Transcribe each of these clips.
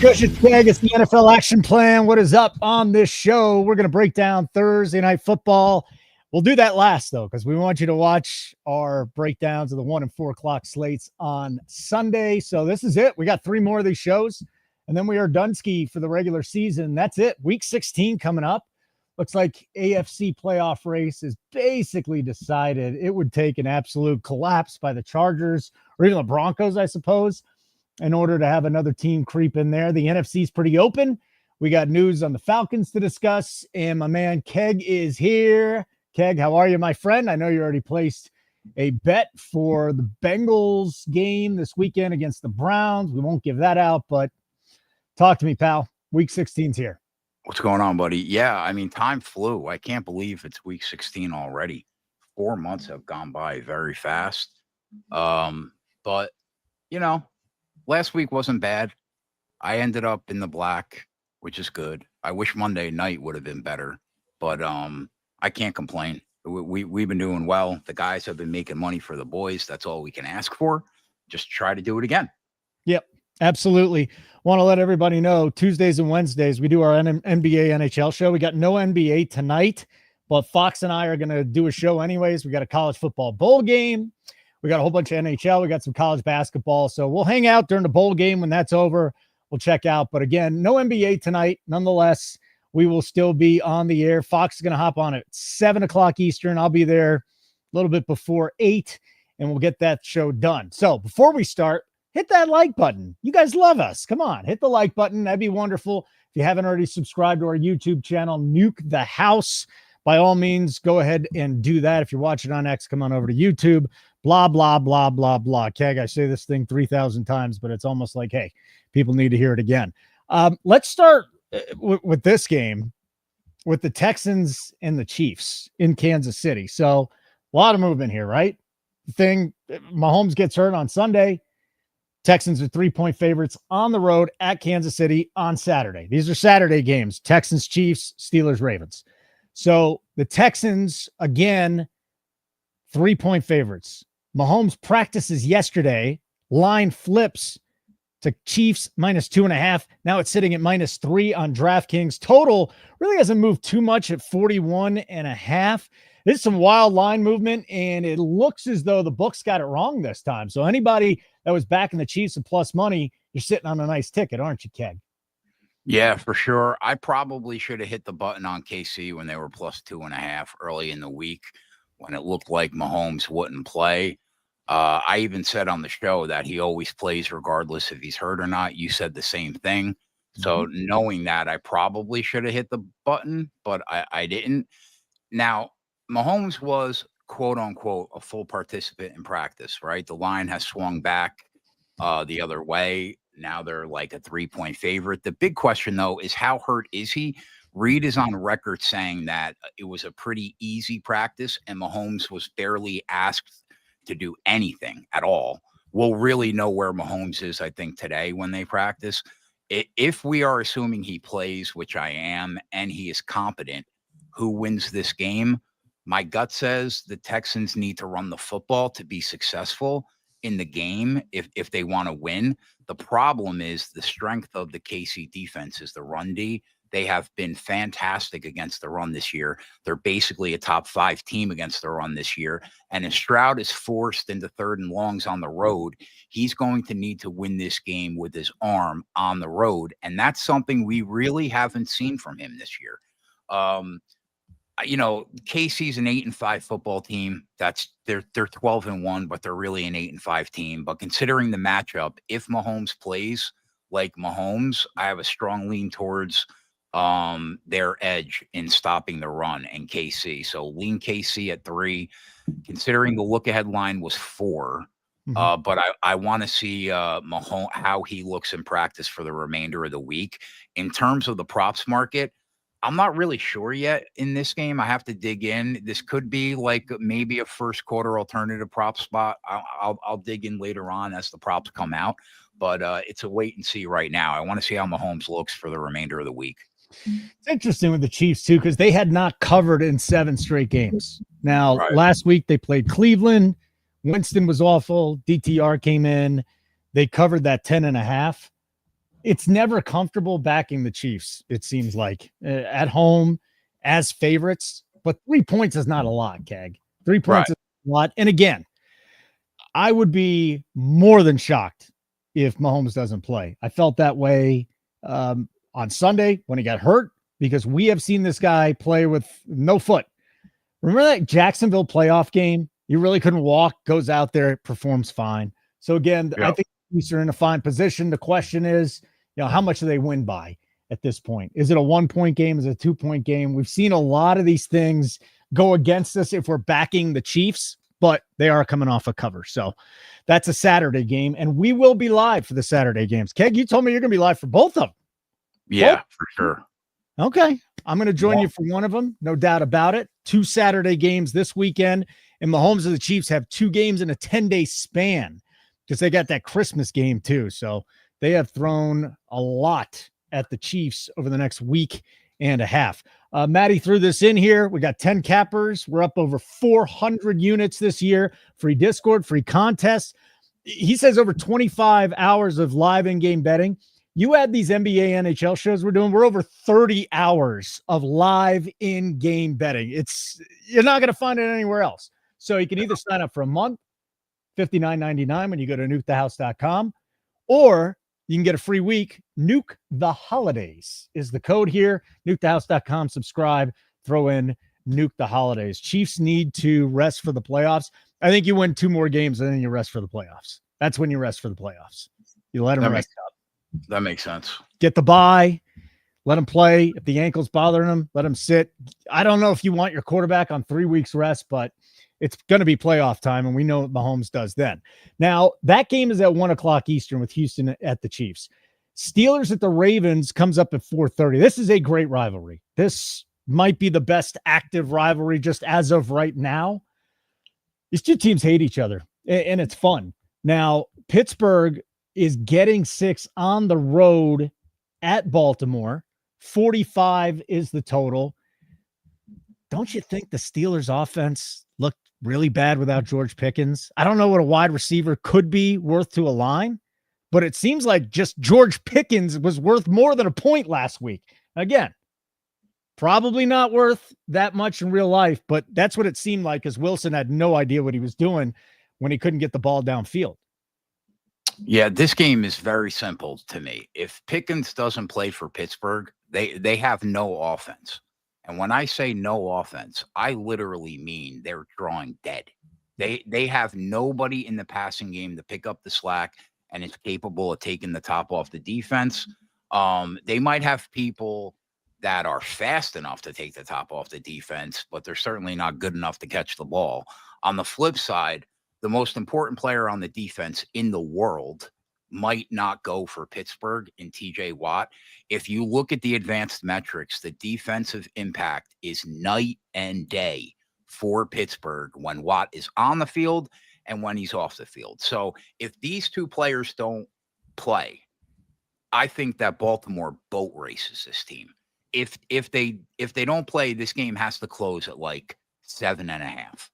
Kush, it's Keg. It's the NFL Action Plan. What is up on this show? We're going to break down Thursday Night Football. We'll do that last, though, because we want you to watch our breakdowns of the 1 and 4 o'clock slates on Sunday. So this is it. We got 3 more of these shows, and then we are done ski for the regular season. That's it. Week 16 coming up. Looks like AFC playoff race is basically decided. It would take an absolute collapse by the Chargers or even the Broncos, I suppose, in order to have another team creep in there. The NFC is pretty open. We got news on the Falcons to discuss, and my man Keg is here. Keg, how are you, my friend? I know you already placed a bet for the Bengals game this weekend against the Browns. We won't give that out, but talk to me, pal. Week 16's here. What's going on, buddy? Yeah, I mean, time flew. I can't believe it's week 16 already. 4 months have gone by very fast. But, you know, last week wasn't bad. I ended up in the black, which is good. I wish Monday night would have been better, but I can't complain. We've been doing well. The guys have been making money for the boys. That's all we can ask for. Just try to do it again. Yep, absolutely. Want to let everybody know Tuesdays and Wednesdays we do our NBA NHL show. We got no NBA tonight, but Fox and I are going to do a show anyways. We got a college football bowl game. We got a whole bunch of NHL. We got some college basketball. So we'll hang out during the bowl game. When that's over, we'll check out. But again, no NBA tonight. Nonetheless, we will still be on the air. Fox is going to hop on at 7 o'clock Eastern. I'll be there a little bit before 8, and we'll get that show done. So before we start, hit that like button. You guys love us. Come on, hit the like button. That'd be wonderful. If you haven't already subscribed to our YouTube channel, Nuke the House, by all means, go ahead and do that. If you're watching on X, come on over to YouTube. Blah, blah, blah, blah, blah. Keg, I say this thing 3,000 times, but it's almost like, hey, people need to hear it again. Let's start with this game with the Texans and the Chiefs in Kansas City. So a lot of movement here, right? Mahomes gets hurt on Sunday. Texans are 3-point favorites on the road at Kansas City on Saturday. These are Saturday games. Texans, Chiefs, Steelers, Ravens. So the Texans, again, 3-point favorites. Mahomes practices yesterday. Line flips to Chiefs -2.5. Now it's sitting at -3 on DraftKings. Total really hasn't moved too much at 41.5. There's some wild line movement, and it looks as though the books got it wrong this time. So anybody that was backing the Chiefs at plus money, you're sitting on a nice ticket, aren't you, Keg? Yeah, for sure. I probably should have hit the button on KC when they were +2.5 early in the week when it looked like Mahomes wouldn't play. I even said on the show that he always plays regardless if he's hurt or not. You said the same thing. So knowing that, I probably should have hit the button, but I didn't. Now, Mahomes was, quote unquote, a full participant in practice, right? The line has swung back the other way. Now they're like a 3-point favorite. The big question, though, is how hurt is he? Reed is on record saying that it was a pretty easy practice and Mahomes was barely asked to do anything at all. We'll really know where Mahomes is, I think, today when they practice. If we are assuming he plays, which I am, and he is competent, who wins this game? My gut says the Texans need to run the football to be successful in the game if they want to win. The problem is the strength of the KC defense is the run D. They have been fantastic against the run this year. They're basically a top 5 team against the run this year. And if Stroud is forced into 3rd and longs on the road, he's going to need to win this game with his arm on the road. And that's something we really haven't seen from him this year. You know, KC's an 8-5 football team. They're 12-1, but they're really an 8-5 team. But considering the matchup, if Mahomes plays like Mahomes, I have a strong lean towards their edge in stopping the run in KC. So lean KC at 3, considering the look ahead line was 4. But I want to see Mahomes, how he looks in practice for the remainder of the week. In terms of the props market, I'm not really sure yet in this game. I have to dig in. This could be like maybe a first quarter alternative prop spot. I'll dig in later on as the props come out, but it's a wait and see right now. I want to see how Mahomes looks for the remainder of the week. It's interesting with the Chiefs too, because they had not covered in 7 straight games. Now, last week they played Cleveland. Winston was awful. DTR came in. They covered that 10.5. it's never comfortable backing the Chiefs, it seems like, at home as favorites. But 3 points is not a lot, Keg. 3 points is a lot. And again, I would be more than shocked if Mahomes doesn't play. I felt that way on Sunday when he got hurt, because we have seen this guy play with no foot. Remember that Jacksonville playoff game? He really couldn't walk, goes out there, performs fine. So again, I think the Chiefs are in a fine position. The question is, how much do they win by at this point? Is it a 1-point game? Is it a 2-point game? We've seen a lot of these things go against us if we're backing the Chiefs, but they are coming off a cover. So that's a Saturday game, and we will be live for the Saturday games. Keg, you told me you're going to be live for both of them. Yeah, for sure. Okay. I'm going to join you for one of them. No doubt about it. 2 Saturday games this weekend, and Mahomes and the Chiefs have 2 games in a 10-day span because they got that Christmas game too. So they have thrown a lot at the Chiefs over the next week and a half. Maddie threw this in here. We got 10 cappers. We're up over 400 units this year. Free Discord, free contests. He says over 25 hours of live in-game betting. You add these NBA, NHL shows we're doing, we're over 30 hours of live in-game betting. You're not going to find it anywhere else. So you can either sign up for a month, $59.99 when you go to nukethehouse.com, or you can get a free week. Nuke the Holidays is the code here. Nukethehouse.com, subscribe, throw in Nuke the Holidays. Chiefs need to rest for the playoffs. I think you win 2 more games and then you rest for the playoffs. That's when you rest for the playoffs. You let them rest up. That makes sense. Get the bye. Let them play. If the ankle's bothering them, let them sit. I don't know if you want your quarterback on 3 weeks rest, but it's going to be playoff time, and we know what Mahomes does then. Now, that game is at 1 o'clock Eastern with Houston at the Chiefs. Steelers at the Ravens comes up at 4:30. This is a great rivalry. This might be the best active rivalry just as of right now. These 2 teams hate each other, and it's fun. Now, Pittsburgh is getting 6 on the road at Baltimore. 45 is the total. Don't you think the Steelers offense looked really bad without George Pickens? I don't know what a wide receiver could be worth to a line, but it seems like just George Pickens was worth more than a point last week. Again, probably not worth that much in real life, but that's what it seemed like, because Wilson had no idea what he was doing when he couldn't get the ball downfield. Yeah, this game is very simple to me. If Pickens doesn't play for Pittsburgh, they have no offense. And when I say no offense, I literally mean they're drawing dead. They have nobody in the passing game to pick up the slack and is capable of taking the top off the defense. They might have people that are fast enough to take the top off the defense, but they're certainly not good enough to catch the ball. On the flip side, the most important player on the defense in the world might not go for Pittsburgh in TJ Watt. If you look at the advanced metrics, the defensive impact is night and day for Pittsburgh when Watt is on the field and when he's off the field. So if these 2 players don't play, I think that Baltimore boat races this team. If they don't play, this game has to close at like 7.5.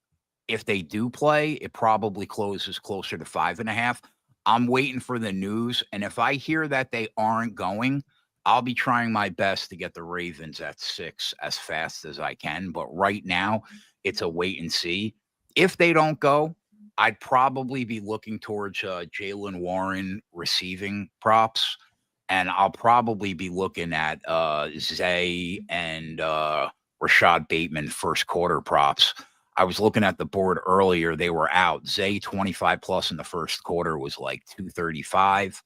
If they do play, it probably closes closer to 5.5. I'm waiting for the news. And if I hear that they aren't going, I'll be trying my best to get the Ravens at 6 as fast as I can. But right now, it's a wait and see. If they don't go, I'd probably be looking towards Jaylen Warren receiving props. And I'll probably be looking at Zay and Rashad Bateman first quarter props. I was looking at the board earlier. They were out. Zay 25 plus in the first quarter was like 235.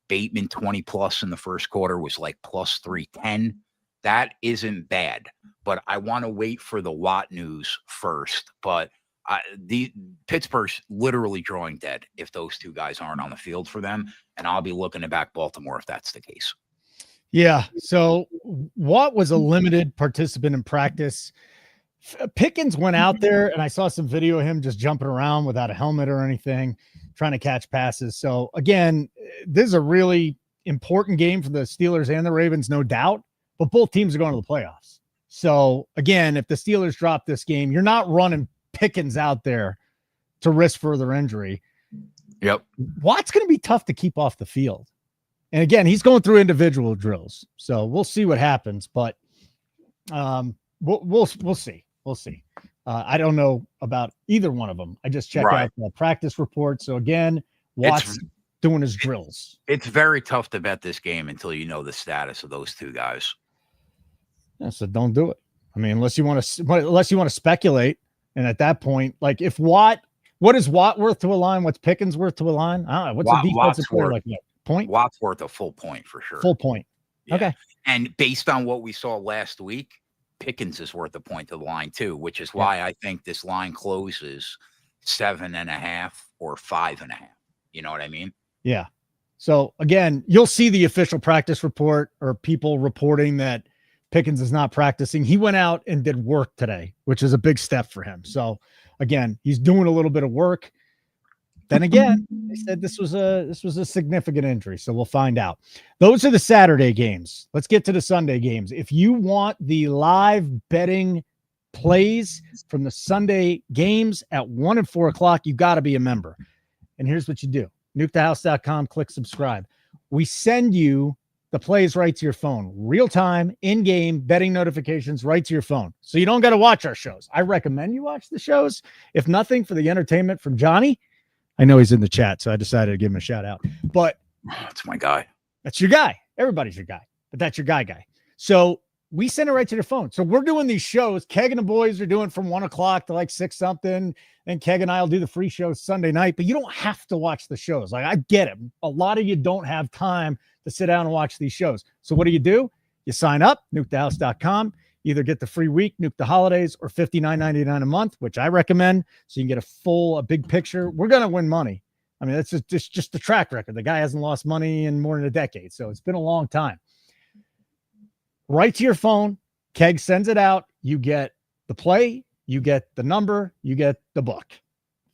Bateman 20 plus in the first quarter was like plus 310. That isn't bad, but I want to wait for the Watt news first. But the Pittsburgh's literally drawing dead if those 2 guys aren't on the field for them, and I'll be looking to back Baltimore if that's the case. Yeah. So Watt was a limited participant in practice. Pickens went out there, and I saw some video of him just jumping around without a helmet or anything, trying to catch passes. So again, this is a really important game for the Steelers and the Ravens, no doubt, but both teams are going to the playoffs. So again, if the Steelers drop this game, you're not running Pickens out there to risk further injury. Yep. Watt's going to be tough to keep off the field. And again, he's going through individual drills, so we'll see what happens. But we'll see. We'll see. I don't know about either one of them. I just check out the practice report. So again, Watt's doing his drills. It's very tough to bet this game until you know the status of those two guys. Yeah, so don't do it. I mean, unless you want to speculate. And at that point, like if what is Watt worth to a line? What's Pickens worth to a line? I don't know. What's a defensive player like that? Point? Watt's worth a full point for sure. Full point. Yeah. Okay. And based on what we saw last week, Pickens is worth a point to the line too, which is why I think this line closes 7.5 or 5.5. You know what I mean? Yeah. So again, you'll see the official practice report or people reporting that Pickens is not practicing. He went out and did work today, which is a big step for him. So again, he's doing a little bit of work. Then again, they said this was a significant injury, so we'll find out. Those are the Saturday games. Let's get to the Sunday games. If you want the live betting plays from the Sunday games at 1 and 4 o'clock, you got to be a member. And here's what you do. nukethehouse.com, click subscribe. We send you the plays right to your phone, real time, in-game betting notifications right to your phone. So you don't got to watch our shows. I recommend you watch the shows, if nothing for the entertainment from Johnny. I know he's in the chat, so I decided to give him a shout out. But that's my guy. That's your guy. Everybody's your guy, but that's your guy. So we send it right to their phone. So we're doing these shows. Keg and the boys are doing from 1 o'clock to like 6 something. And Keg and I will do the free shows Sunday night, but you don't have to watch the shows. Like I get it. A lot of you don't have time to sit down and watch these shows. So what do? You sign up, nukethehouse.com. Either get the free week, Nuke the Holidays, or $59.99 a month, which I recommend. So you can get a big picture. We're going to win money. I mean, that's just the track record. The guy hasn't lost money in more than a decade. So it's been a long time. Right to your phone, Keg sends it out. You get the play, you get the number, you get the book.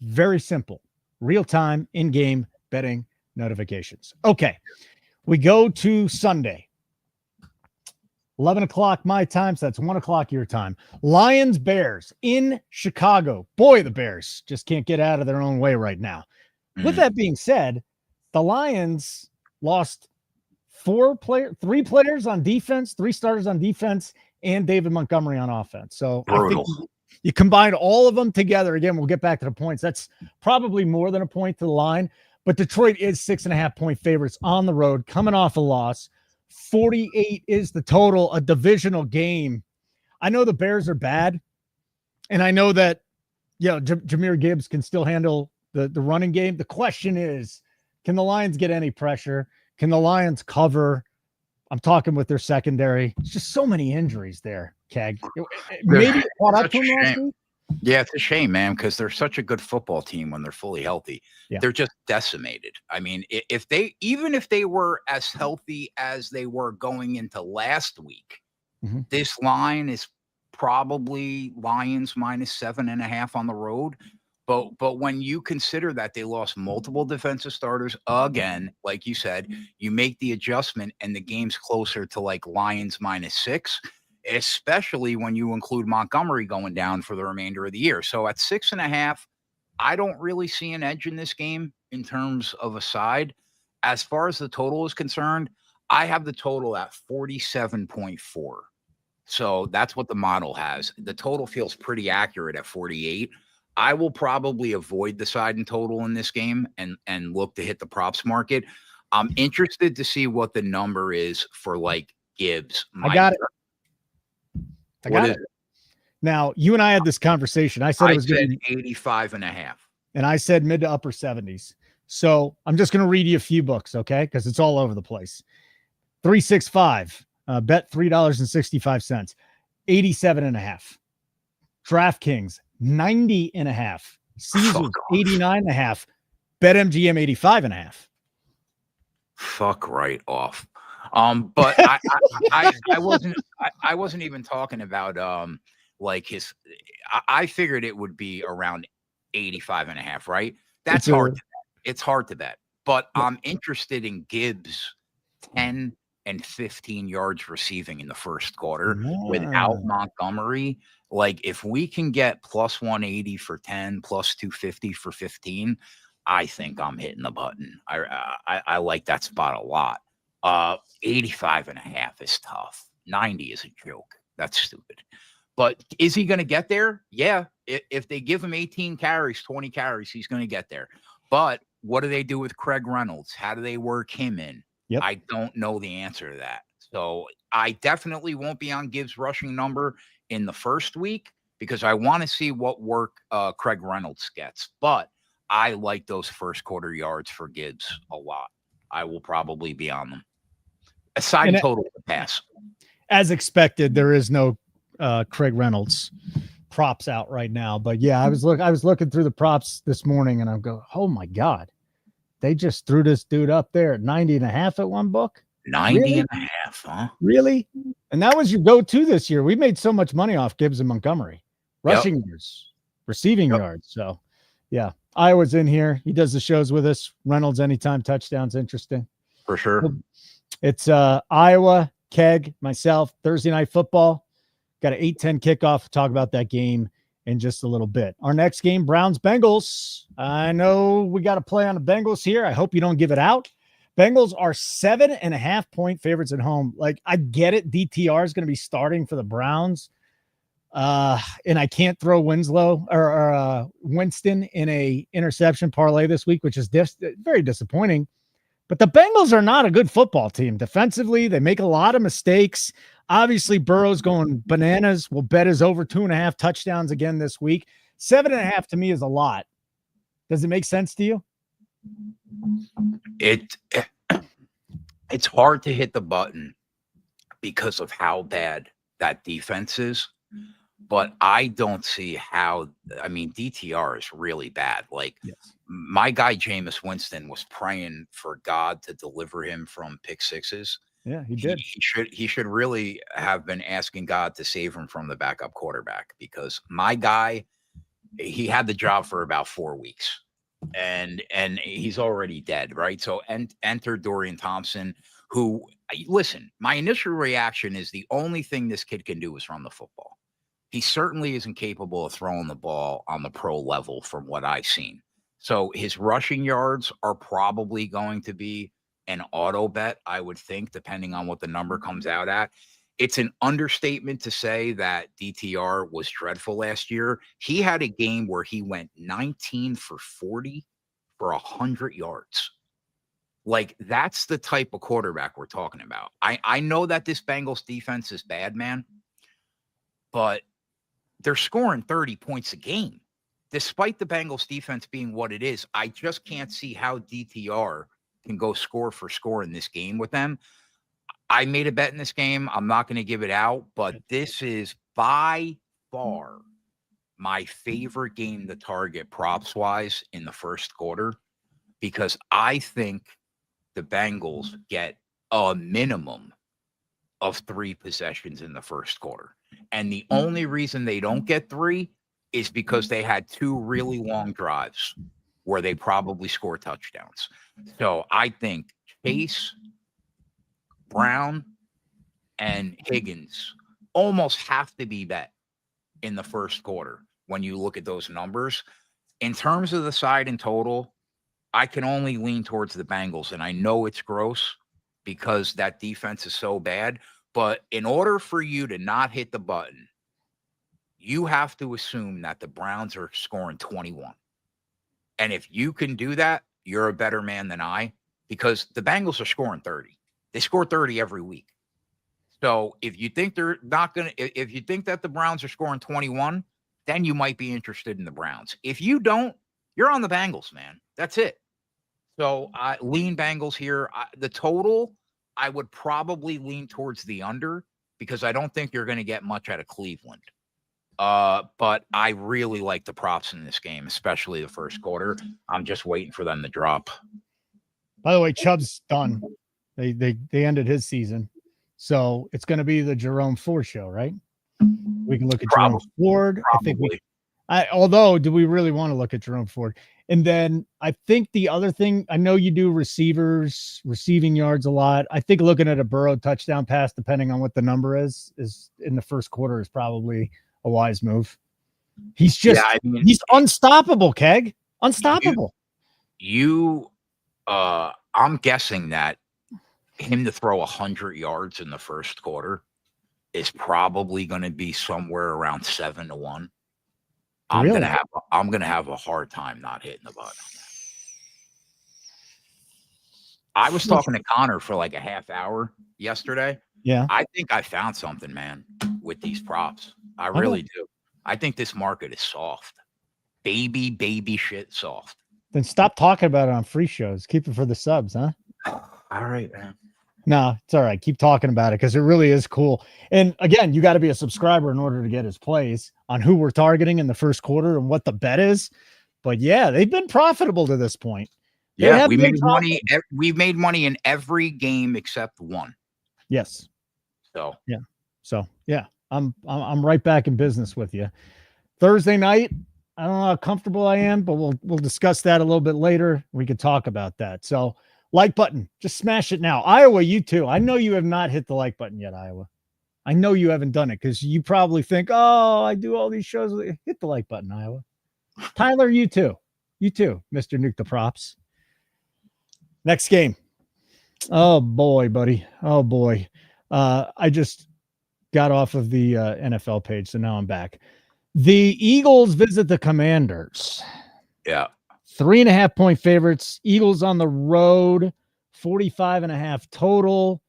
Very simple. Real-time, in-game betting notifications. Okay. We go to Sunday. 11 o'clock my time, so that's 1 o'clock your time. Lions Bears in Chicago. Boy, the Bears just can't get out of their own way right now. With that being said, the Lions lost 3 players on defense, 3 starters on defense, and David Montgomery on offense. So brutal. I think you combine all of them together. Again, we'll get back to the points. That's probably more than a point to the line, but Detroit is 6.5-point favorites on the road, coming off a loss. 48 is the total, a divisional game. I know the Bears are bad, and I know that Jahmyr Gibbs can still handle the running game. The question is, can the Lions get any pressure? Can the Lions cover? I'm talking with their secondary. It's just so many injuries there, Keg. Maybe caught up to them last week. Yeah, it's a shame, man, because they're such a good football team when they're fully healthy. Yeah. They're just decimated. I mean, if they were as healthy as they were going into last week, this line is probably Lions minus 7.5 on the road. But when you consider that they lost multiple defensive starters again, like you said, you make the adjustment and the game's closer to like Lions minus 6. Especially when you include Montgomery going down for the remainder of the year. So at 6.5, I don't really see an edge in this game in terms of a side. As far as the total is concerned, I have the total at 47.4. So that's what the model has. The total feels pretty accurate at 48. I will probably avoid the side and total in this game and look to hit the props market. I'm interested to see what the number is for like Gibbs. I got it. Now, you and I had this conversation. I said it was going to be 85.5. And I said mid to upper 70s. So I'm just going to read you a few books, okay? Because it's all over the place. 365, bet $3.65, 87.5. DraftKings, 90.5. Caesars, 89.5. BetMGM, 85.5. Fuck right off. But I wasn't even talking about like his. I figured it would be around 85.5, right? That's hard. It's hard to bet. But I'm interested in Gibbs 10 and 15 yards receiving in the first quarter without Montgomery. Like if we can get plus 180 for 10, plus 250 for 15, I think I'm hitting the button. I like that spot a lot. 85.5 is tough. 90 is a joke. That's stupid. But is he going to get there? Yeah. If they give him 18 carries, 20 carries, he's going to get there. But what do they do with Craig Reynolds? How do they work him in? Yep. I don't know the answer to that. So I definitely won't be on Gibbs' rushing number in the first week because I want to see what work Craig Reynolds gets. But I like those first quarter yards for Gibbs a lot. I will probably be on them. Aside total pass. As expected, there is no Craig Reynolds props out right now. But yeah, I was looking through the props this morning and I'm going, oh my God. They just threw this dude up there at 90.5 at one book. 90.5, huh? Really? And that was your go-to this year. We made so much money off Gibbs and Montgomery. Rushing yards, receiving yards. So yeah, Iowa's in here. He does the shows with us. Reynolds anytime touchdowns. Interesting. For sure. It's Iowa, Keg, myself, Thursday Night Football. Got an 8:10 kickoff. Talk about that game in just a little bit. Our next game, Browns-Bengals. I know we got to play on the Bengals here. I hope you don't give it out. Bengals are 7.5-point favorites at home. Like, I get it. DTR is going to be starting for the Browns. And I can't throw Winslow or Winston in a interception parlay this week, which is very disappointing. But the Bengals are not a good football team. Defensively, they make a lot of mistakes. Obviously, Burrow's going bananas. Will bet is over 2.5 touchdowns again this week. 7.5 to me is a lot. Does it make sense to you? It's hard to hit the button because of how bad that defense is. But I don't see how. I mean, DTR is really bad. Like, yes. My guy Jameis Winston was praying for God to deliver him from pick sixes. Yeah, he did. He should really have been asking God to save him from the backup quarterback, because my guy, he had the job for about 4 weeks, and he's already dead, right? So enter Dorian Thompson, who, listen, my initial reaction is the only thing this kid can do is run the football. He certainly isn't capable of throwing the ball on the pro level from what I've seen. So his rushing yards are probably going to be an auto bet, I would think, depending on what the number comes out at. It's an understatement to say that DTR was dreadful last year. He had a game where he went 19 for 40 for 100 yards. Like, that's the type of quarterback we're talking about. I know that this Bengals defense is bad, man, but they're scoring 30 points a game. Despite the Bengals defense being what it is, I just can't see how DTR can go score for score in this game with them. I made a bet in this game. I'm not going to give it out, but this is by far my favorite game to target props-wise in the first quarter, because I think the Bengals get a minimum of 3 possessions in the first quarter. And the only reason they don't get 3 is because they had 2 really long drives where they probably score touchdowns. So I think Chase, Brown, and Higgins almost have to be bet in the first quarter when you look at those numbers. In terms of the side and total, I can only lean towards the Bengals, and I know it's gross because that defense is so bad. But in order for you to not hit the button, you have to assume that the Browns are scoring 21. And if you can do that, you're a better man than I, because the Bengals are scoring 30. They score 30 every week. So if you think they're not going to, if you think that the Browns are scoring 21, then you might be interested in the Browns. If you don't, you're on the Bengals, man. That's it. So lean Bengals here. The total, I would probably lean towards the under, because I don't think you're going to get much out of Cleveland. But I really like the props in this game, especially the first quarter. I'm just waiting for them to drop. By the way, Chubb's done. They ended his season. So it's going to be the Jerome Ford show, right? We can look at Jerome Ford. Probably. Although, do we really want to look at Jerome Ford? And then I think the other thing, I know you do receiving yards a lot. I think looking at a Burrow touchdown pass, depending on what the number is in the first quarter, is probably a wise move. He's just, he's unstoppable, Keg. Unstoppable. I'm guessing that him to throw 100 yards in the first quarter is probably going to be somewhere around 7-1. I'm Really? gonna have a hard time not hitting the button on that. I was talking to Connor for like a half hour yesterday. Yeah. I think I found something, man, with these props. I really do. I think this market is soft. Baby shit soft. Then stop talking about it on free shows. Keep it for the subs, huh? All right, man. No, it's all right. Keep talking about it because it really is cool. And again, you got to be a subscriber in order to get his plays on who we're targeting in the first quarter and what the bet is. But yeah, they've been profitable to this point. Yeah, we made money. We've made money in every game except one. Yes. So yeah, I'm right back in business with you. Thursday night, I don't know how comfortable I am, but we'll discuss that a little bit later. We could talk about that. So like button, just smash it now. Iowa, you too. I know you have not hit the like button yet, Iowa. I know you haven't done it because you probably think, oh, I do all these shows. Hit the like button, Iowa. Tyler, you too. You too, Mr. Nuke the Props. Next game. Oh boy, buddy. Oh boy. I just got off of the NFL page, so now I'm back. The Eagles visit the Commanders. Yeah. 3.5-point favorites. Eagles on the road, 45.5 total.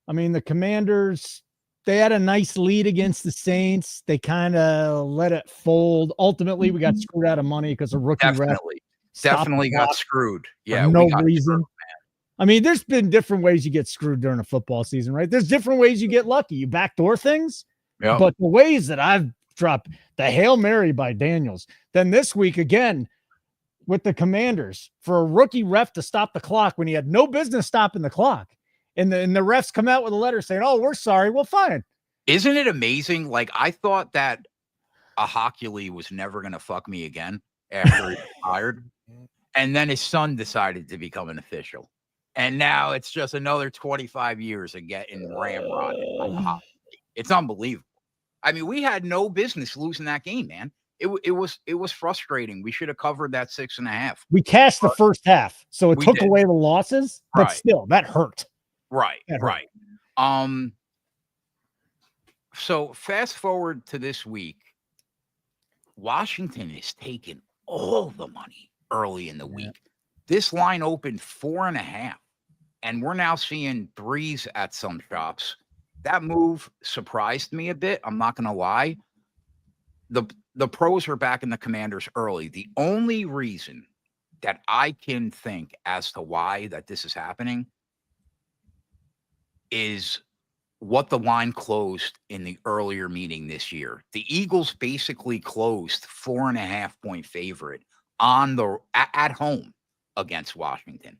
I mean, the Commanders, they had a nice lead against the Saints. They kind of let it fold. Ultimately, we got screwed out of money because a rookie definitely got screwed. Yeah, no reason. Screwed, I mean, there's been different ways you get screwed during a football season, right? There's different ways you get lucky. You backdoor things. Yep. But the ways that I've dropped the Hail Mary by Daniels, then this week again with the Commanders for a rookie ref to stop the clock when he had no business stopping the clock. And the refs come out with a letter saying, oh, we're sorry. Well, fine. Isn't it amazing? Like, I thought that a Hockley was never going to fuck me again after he retired. And then his son decided to become an official. And now it's just another 25 years of getting ramrodded. It's unbelievable. I mean, we had no business losing that game, man. It was frustrating. We should have covered that 6.5. We cashed the first half, so it took away the losses, but still, that hurt. Right. So fast forward to this week, Washington is taking all the money early in the week. This line opened 4.5, and we're now seeing 3s at some shops. That move surprised me a bit. I'm not going to lie. The pros are back in the Commanders early. The only reason that I can think as to why that this is happening is what the line closed in the earlier meeting this year. The Eagles basically closed 4.5-point favorite at home against Washington.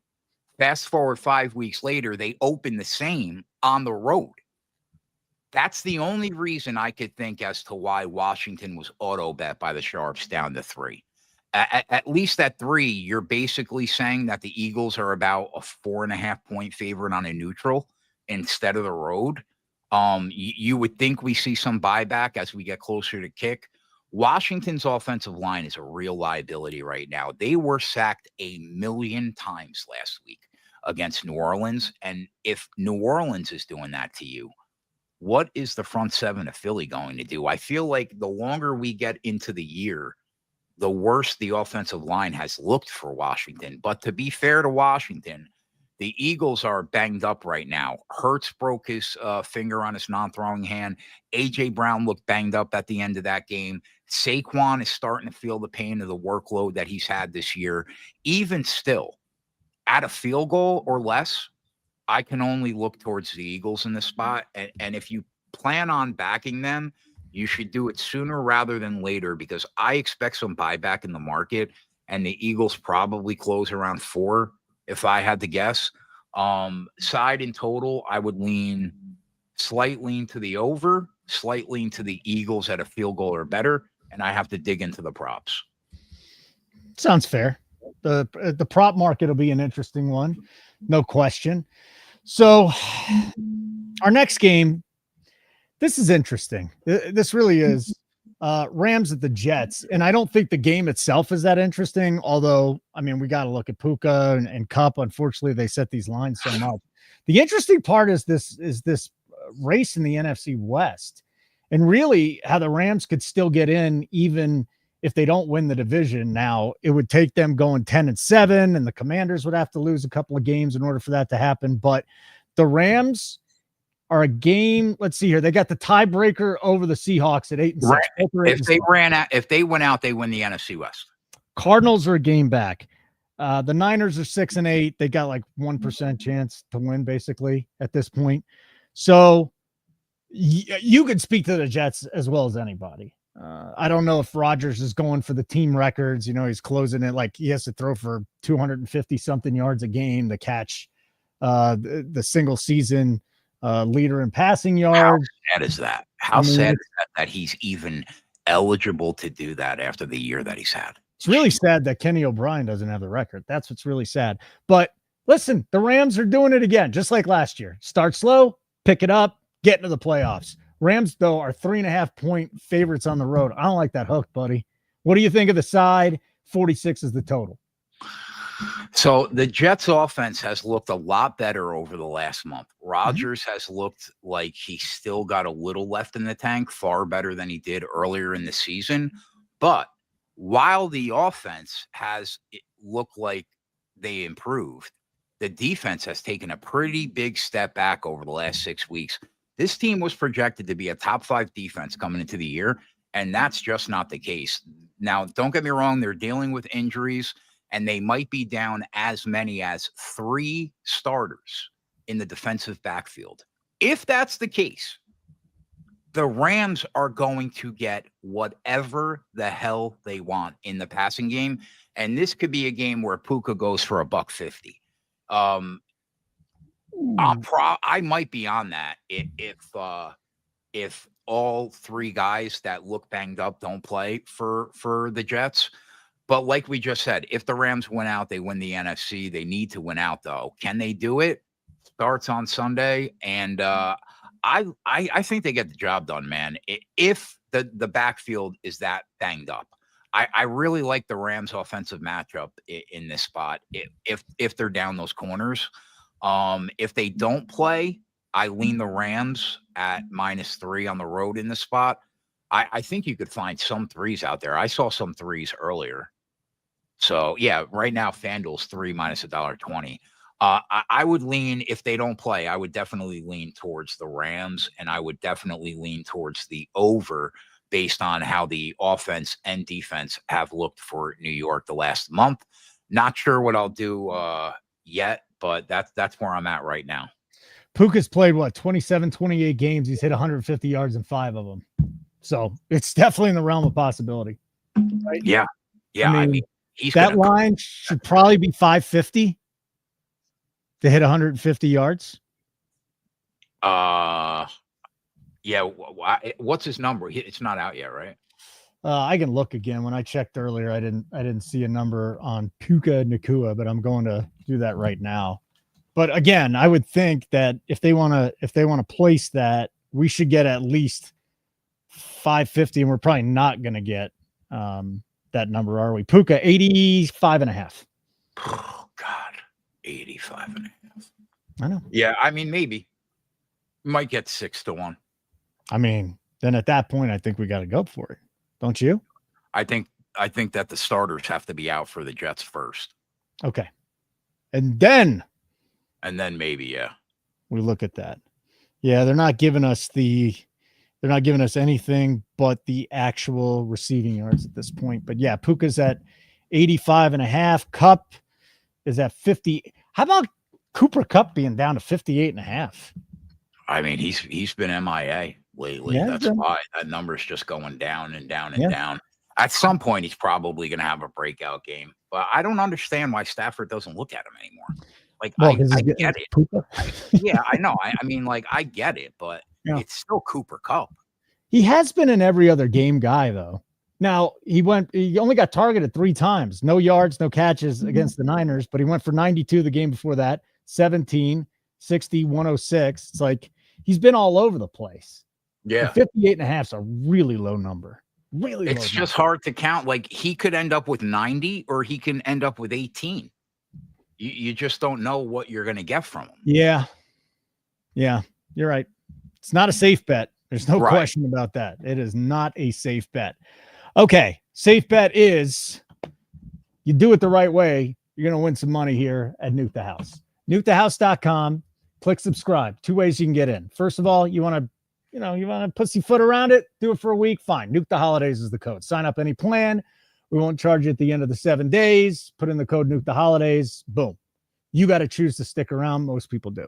Fast forward 5 weeks later, they opened the same on the road. That's the only reason I could think as to why Washington was auto bet by the Sharps down to 3. At least at 3, you're basically saying that the Eagles are about a 4.5-point favorite on a neutral instead of the road. You would think we see some buyback as we get closer to kick. Washington's offensive line is a real liability right now. They were sacked 1 million times last week against New Orleans. And if New Orleans is doing that to you, what is the front seven of Philly going to do? I feel like the longer we get into the year, the worse the offensive line has looked for Washington. But to be fair to Washington, the Eagles are banged up right now. Hurts broke his finger on his non-throwing hand. A.J. Brown looked banged up at the end of that game. Saquon is starting to feel the pain of the workload that he's had this year. Even still, at a field goal or less, I can only look towards the Eagles in this spot. And if you plan on backing them, you should do it sooner rather than later, because I expect some buyback in the market, and the Eagles probably close around 4 if I had to guess. Side in total, I would slight lean to the over, slight lean to the Eagles at a field goal or better, and I have to dig into the props. Sounds fair. The prop market will be an interesting one, no question. So our next game, this is interesting. This really is. Rams at the Jets, and I don't think the game itself is that interesting, although, I mean, we got to look at Puka and Cup. Unfortunately, they set these lines so much. The interesting part is this race in the NFC West, and really how the Rams could still get in even if they don't win the division. Now it would take them going 10-7, and the Commanders would have to lose a couple of games in order for that to happen. But the Rams are a game. Let's see here. They got the tiebreaker over the Seahawks at 8-6. Right. If they went out, they win the NFC West. Cardinals are a game back. The Niners are 6-8. They got like 1% chance to win basically at this point. So you could speak to the Jets as well as anybody. I don't know if Rodgers is going for the team records. You know, he's closing it like he has to throw for 250 something yards a game to catch the single season leader in passing yards. How sad is that? How sad is that he's even eligible to do that after the year that he's had? It's really sad that Kenny O'Brien doesn't have the record. That's what's really sad. But listen, the Rams are doing it again, just like last year. Start slow, pick it up, get into the playoffs. Rams, though, are 3.5-point favorites on the road. I don't like that hook, buddy. What do you think of the side? 46 is the total. So the Jets offense has looked a lot better over the last month. Rodgers has looked like he's still got a little left in the tank, far better than he did earlier in the season. But while the offense has looked like they improved, the defense has taken a pretty big step back over the last 6 weeks. This team was projected to be a top 5 defense coming into the year, and that's just not the case. Now, don't get me wrong, they're dealing with injuries, and they might be down as many as 3 starters in the defensive backfield. If that's the case, the Rams are going to get whatever the hell they want in the passing game, and this could be a game where Puka goes for $150. I might be on that if all 3 guys that look banged up don't play for the Jets. But like we just said, if the Rams win out, they win the NFC. They need to win out, though. Can they do it? Starts on Sunday, and I think they get the job done, man. If the backfield is that banged up, I really like the Rams' offensive matchup in this spot. If they're down those corners, if they don't play, I lean the Rams at -3 on the road in this spot. I think you could find some 3s out there. I saw some 3s earlier. So yeah, right now FanDuel's 3 -$1.20. I would lean, if they don't play, I would definitely lean towards the Rams, and I would definitely lean towards the over based on how the offense and defense have looked for New York the last month. Not sure what I'll do yet, but that's where I'm at right now. Puka's played 27, 28 games. He's hit 150 yards in 5 of them. So it's definitely in the realm of possibility. Right? Yeah. I mean that line should probably be 550 to hit 150 yards. Yeah. What's his number? It's not out yet, right? I can look again. When I checked earlier, I didn't see a number on Puka Nacua, but I'm going to do that right now. But again, I would think that if they want to place that, we should get at least 550, and we're probably not going to get that number, are we? Puka 85.5. Oh God, 85.5. I know. Yeah, I mean maybe might get 6-1. I mean, then at that point, I think we got to go for it, don't you? I think that the starters have to be out for the Jets first. Okay, and then maybe, yeah, we look at that. Yeah, they're not giving us anything but the actual receiving yards at this point. But yeah, Puka's at 85.5. Kupp is at 50. How about Cooper Kupp being down to 58.5? I mean, he's been MIA lately. Yeah, that's why that number's just going down and down and down. At some point, he's probably going to have a breakout game. But I don't understand why Stafford doesn't look at him anymore. Like, I get it. Yeah, I know. I mean, like, I get it, but it's still Cooper Kupp. He has been an every other game guy, though. Now, he only got targeted 3 times. No yards, no catches against the Niners, but he went for 92 the game before that, 17, 60, 106. It's like he's been all over the place. Yeah. 58.5 is a really low number. Really low. It's just hard to count. Like, he could end up with 90 or he can end up with 18. You just don't know what you're going to get from them. Yeah. Yeah, you're right. It's not a safe bet. There's no Right. question about that. It is not a safe bet. Okay. Safe bet is you do it the right way. You're going to win some money here at Nuke the House. NukeTheHouse.com. Click subscribe. 2 ways you can get in. First of all, you want to pussyfoot around it. Do it for a week. Fine. Nuke the Holidays is the code. Sign up any plan. We won't charge you at the end of the 7 days. Put in the code Nuke the Holidays. Boom. You got to choose to stick around. Most people do.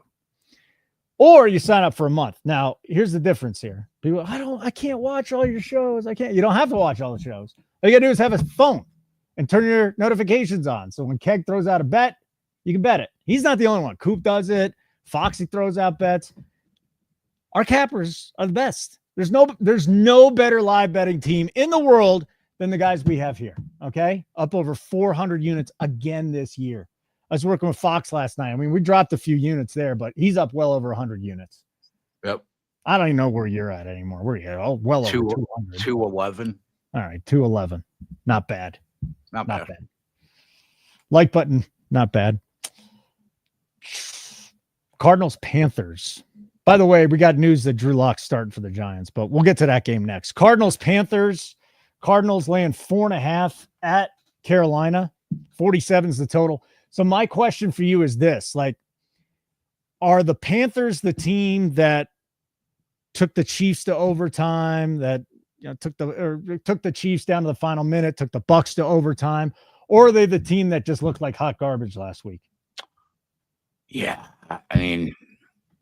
Or you sign up for a month. Now, here's the difference here. People, I can't watch all your shows. You don't have to watch all the shows. All you gotta do is have a phone and turn your notifications on. So when Keg throws out a bet, you can bet it. He's not the only one. Coop does it. Foxy throws out bets. Our cappers are the best. There's no better live betting team in the world than the guys we have here. Okay. Up over 400 units again this year. I was working with Fox last night. I mean, we dropped a few units there, but he's up well over 100 units. Yep. I don't even know where you're at anymore. Where are you at? Oh, well over 200. 211. All right, 211. Not bad. Not bad. Like button, not bad. Cardinals, Panthers. By the way, we got news that Drew Lock's starting for the Giants, but we'll get to that game next. Cardinals, Panthers. Cardinals laying 4.5 at Carolina. 47 is the total. So my question for you is this, are the Panthers the team that took the Chiefs to overtime, that took the Chiefs down to the final minute, took the Bucks to overtime, or are they the team that just looked like hot garbage last week? Yeah. I mean,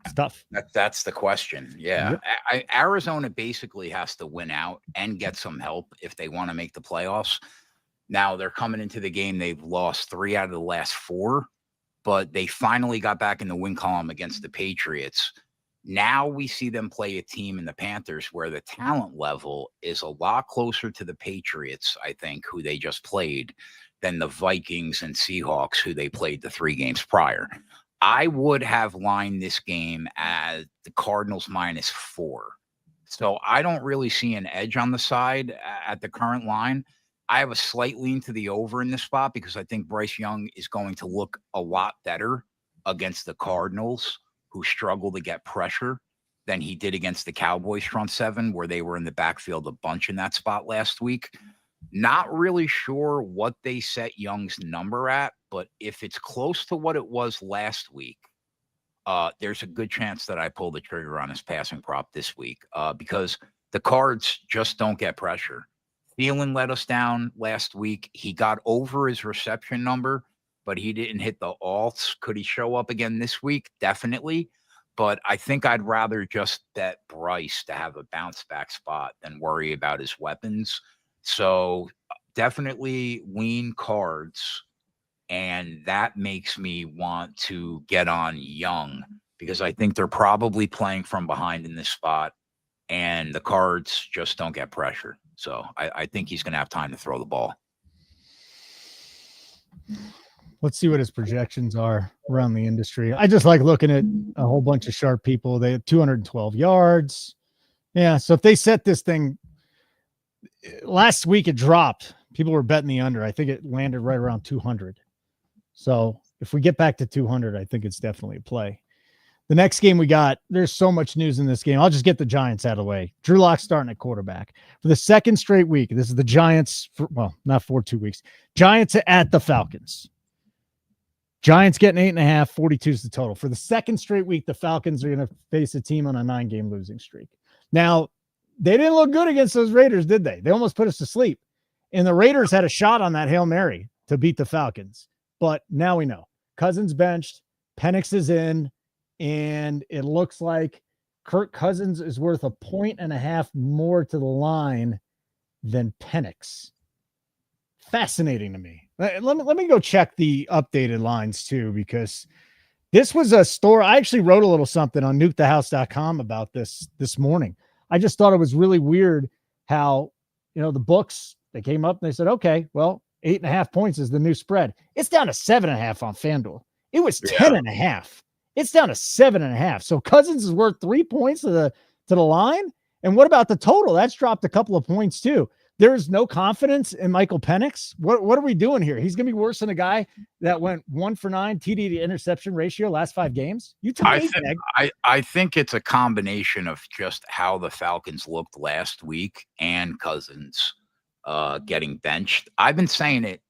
it's tough. That's the question. Yeah. Yep. Arizona basically has to win out and get some help if they want to make the playoffs. Now they're coming into the game. They've lost 3 out of the last 4, but they finally got back in the win column against the Patriots. Now we see them play a team in the Panthers where the talent level is a lot closer to the Patriots, I think, who they just played, than the Vikings and Seahawks, who they played the 3 games prior. I would have lined this game as the Cardinals -4. So I don't really see an edge on the side at the current line. I have a slight lean to the over in this spot because I think Bryce Young is going to look a lot better against the Cardinals, who struggle to get pressure, than he did against the Cowboys front 7, where they were in the backfield a bunch in that spot last week. Not really sure what they set Young's number at, but if it's close to what it was last week, there's a good chance that I pull the trigger on his passing prop this week because the Cards just don't get pressure. Thielen let us down last week. He got over his reception number, but he didn't hit the alts. Could he show up again this week? Definitely. But I think I'd rather just bet Bryce to have a bounce back spot than worry about his weapons. So definitely lean Cards. And that makes me want to get on Young because I think they're probably playing from behind in this spot. And the Cards just don't get pressure. So I think he's going to have time to throw the ball. Let's see what his projections are around the industry. I just like looking at a whole bunch of sharp people. They have 212 yards. Yeah. So if they set this thing last week, it dropped. People were betting the under. I think it landed right around 200. So if we get back to 200, I think it's definitely a play. The next game we got, there's so much news in this game. I'll just get the Giants out of the way. Drew Lock starting at quarterback for the second straight week. This is the Giants, not for 2 weeks. Giants at the Falcons. Giants getting 8.5, 42 is the total. For the second straight week, the Falcons are going to face a team on a 9-game losing streak. Now, they didn't look good against those Raiders, did they? They almost put us to sleep. And the Raiders had a shot on that Hail Mary to beat the Falcons. But now we know. Cousins benched, Penix is in, and it looks like Kirk Cousins is worth 1.5 more to the line than Penix. Fascinating to me. Let me go check the updated lines too, because this was a story. I actually wrote a little something on nukethehouse.com about this morning. I just thought it was really weird how, the books, they came up and they said, okay, well, 8.5 points is the new spread. It's down to 7.5 on FanDuel. It was 10.5. It's down to 7.5. So Cousins is worth 3 points to the line. And what about the total? That's dropped a couple of points too. there's no confidence in Michael Penix. What are we doing here? He's going to be worse than a guy that went 1 for 9 TD to interception ratio last 5 games. You tell me, Meg. I think it's a combination of just how the Falcons looked last week and Cousins getting benched. I've been saying it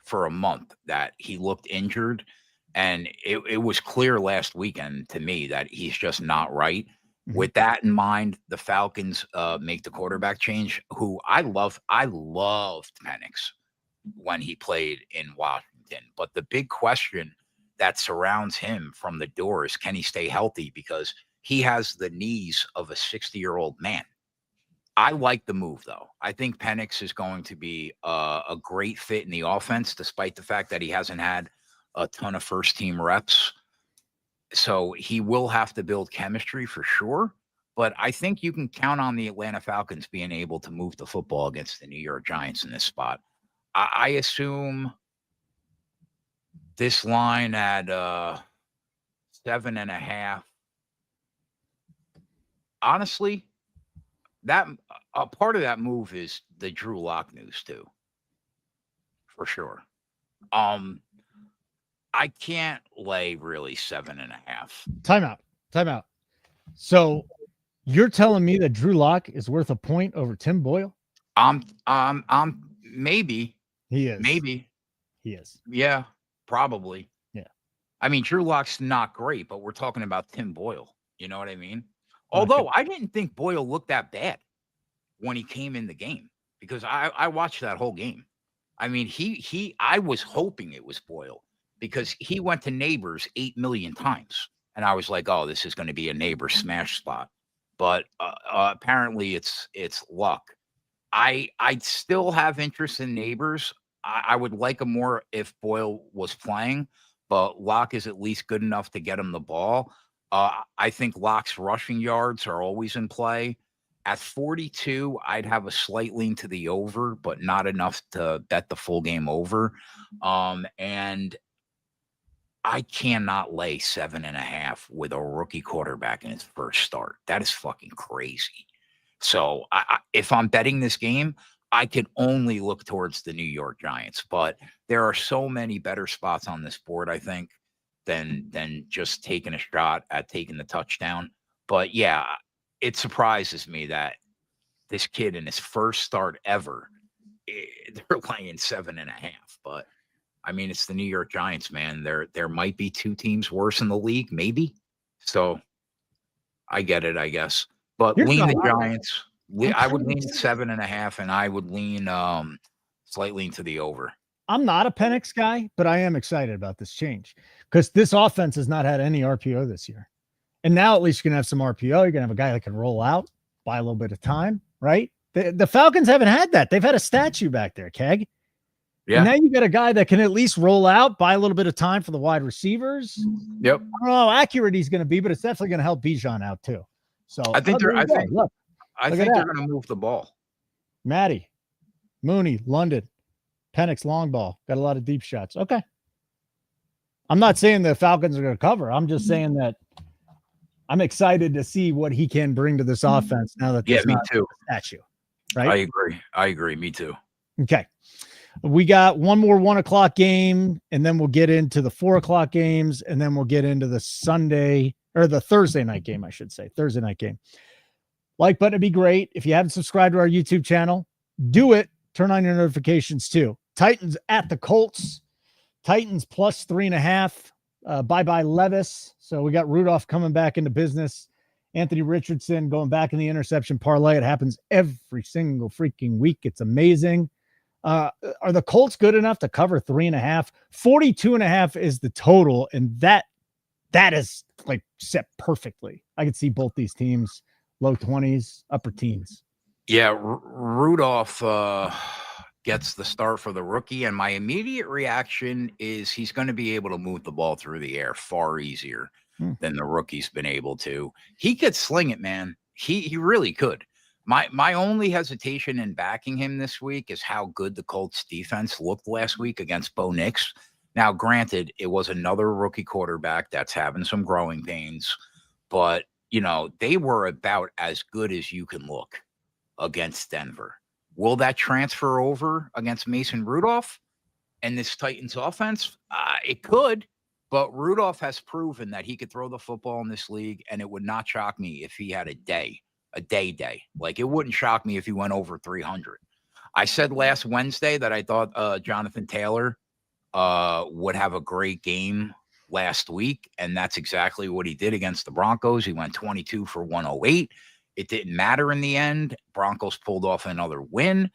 for a month that he looked injured, and it was clear last weekend to me that he's just not right. Mm-hmm. With that in mind, the Falcons make the quarterback change, who I loved Penix when he played in Washington. But the big question that surrounds him from the door is, can he stay healthy? Because he has the knees of a 60-year-old man. I like the move, though. I think Penix is going to be a great fit in the offense, despite the fact that he hasn't had a ton of first-team reps. So he will have to build chemistry for sure. But I think you can count on the Atlanta Falcons being able to move the football against the New York Giants in this spot. I assume this line at 7.5. Honestly, that a part of that move is the Drew Lock news too, for sure. I can't lay really 7.5. Timeout. So you're telling me that Drew Lock is worth a point over Tim Boyle? Maybe. He is. Maybe. He is. Yeah, probably. Yeah. I mean, Drew Lock's not great, but we're talking about Tim Boyle. You know what I mean? Although I didn't think Boyle looked that bad when he came in the game, because I watched that whole game. I mean, I was hoping it was Boyle, because he went to Neighbors 8 million times. And I was like, oh, this is going to be a Neighbor smash spot. But apparently it's Luck. I'd still have interest in Neighbors. I would like him more if Boyle was playing, but Luck is at least good enough to get him the ball. I think Luck's rushing yards are always in play. At 42, I'd have a slight lean to the over, but not enough to bet the full game over. And I cannot lay 7.5 with a rookie quarterback in his first start. That is fucking crazy. So if I'm betting this game, I can only look towards the New York Giants. But there are so many better spots on this board, I think, than just taking a shot at taking the touchdown. But yeah, it surprises me that this kid in his first start ever, they're laying 7.5. But I mean, it's the New York Giants, man. There might be 2 teams worse in the league, maybe. So I get it, I guess. But lean the Giants. I would lean 7.5, and I would lean slightly into the over. I'm not a Penix guy, but I am excited about this change, because this offense has not had any RPO this year. And now at least you're going to have some RPO. You're going to have a guy that can roll out, buy a little bit of time, right? The Falcons haven't had that. They've had a statue back there, Keg. Yeah. And now you got a guy that can at least roll out, buy a little bit of time for the wide receivers. Yep. I don't know how accurate he's going to be, but it's definitely going to help Bijan out too. So I think they're going to move the ball. Matty, Mooney, London, Penix, long ball. Got a lot of deep shots. Okay. I'm not saying the Falcons are going to cover. I'm just saying that I'm excited to see what he can bring to this offense now that me too. Statue, right? I agree. Me too. Okay. We got one more 1:00 game, and then we'll get into the 4:00 games, and then we'll get into the Thursday night game, I should say. Thursday night game. Like button would be great. If you haven't subscribed to our YouTube channel, do it. Turn on your notifications too. Titans at the Colts. Titans plus 3.5. Bye-bye Levis. So we got Rudolph coming back into business. Anthony Richardson going back in the interception parlay. It happens every single freaking week. It's amazing. Are the Colts good enough to cover 3.5? 42.5 is the total, and that is like set perfectly. I could see both these teams low 20s, upper teens. Yeah, Rudolph gets the start for the rookie, and my immediate reaction is he's going to be able to move the ball through the air far easier than the rookie's been able to. He could sling it, man. He really could. My only hesitation in backing him this week is how good the Colts defense looked last week against Bo Nix. Now, granted, it was another rookie quarterback that's having some growing pains, but, you know, they were about as good as you can look against Denver. Will that transfer over against Mason Rudolph and this Titans offense? It could, but Rudolph has proven that he could throw the football in this league, and it would not shock me if he had a day. Like, it wouldn't shock me if he went over 300. I said last Wednesday that I thought Jonathan Taylor would have a great game last week, and that's exactly what he did against the Broncos. He went 22 for 108. It didn't matter in the end. Broncos pulled off another win.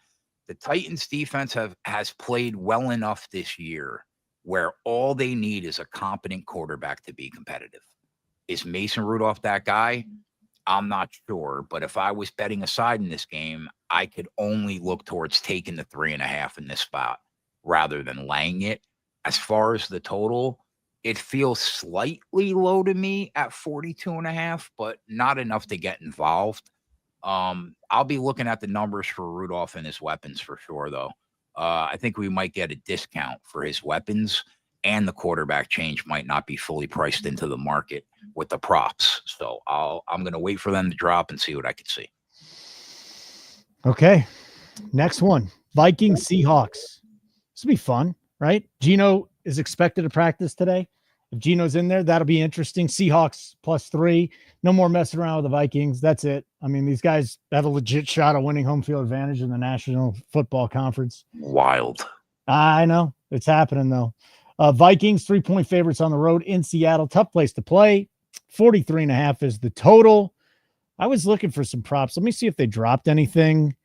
The Titans defense has played well enough this year where all they need is a competent quarterback to be competitive. Is Mason Rudolph that guy? I'm not sure, but if I was betting a side in this game, I could only look towards taking the 3.5 in this spot rather than laying it. As far as the total, it feels slightly low to me at 42.5, but not enough to get involved. I'll be looking at the numbers for Rudolph and his weapons for sure, though. I think we might get a discount for his weapons, and the quarterback change might not be fully priced into the market with the props. So I'm going to wait for them to drop and see what I can see. Okay. Next one, Vikings Seahawks. This will be fun, right? Geno is expected to practice today. If Geno's in there, that'll be interesting. Seahawks +3. No more messing around with the Vikings. That's it. I mean, these guys have a legit shot of winning home field advantage in the National Football Conference. Wild. I know. It's happening, though. Vikings, 3-point favorites on the road in Seattle. Tough place to play. 43.5 is the total. I was looking for some props. Let me see if they dropped anything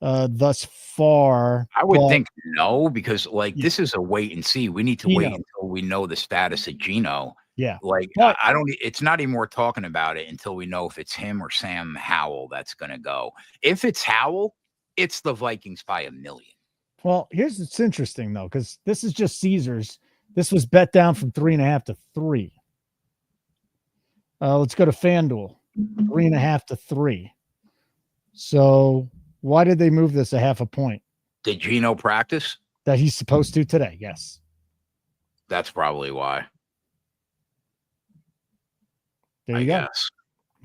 thus far. I would think no, because this is a wait and see. We need to wait until we know the status of Geno. Yeah. I don't, it's not even worth talking about it until we know if it's him or Sam Howell that's going to go. If it's Howell, it's the Vikings by 1 million. Well, it's interesting though, because this is just Caesars. This was bet down from 3.5 to 3. Let's go to FanDuel, 3.5 to 3. So why did they move this 0.5 point? Did Geno practice? That he's supposed to today, yes. That's probably why. There you go. Guess.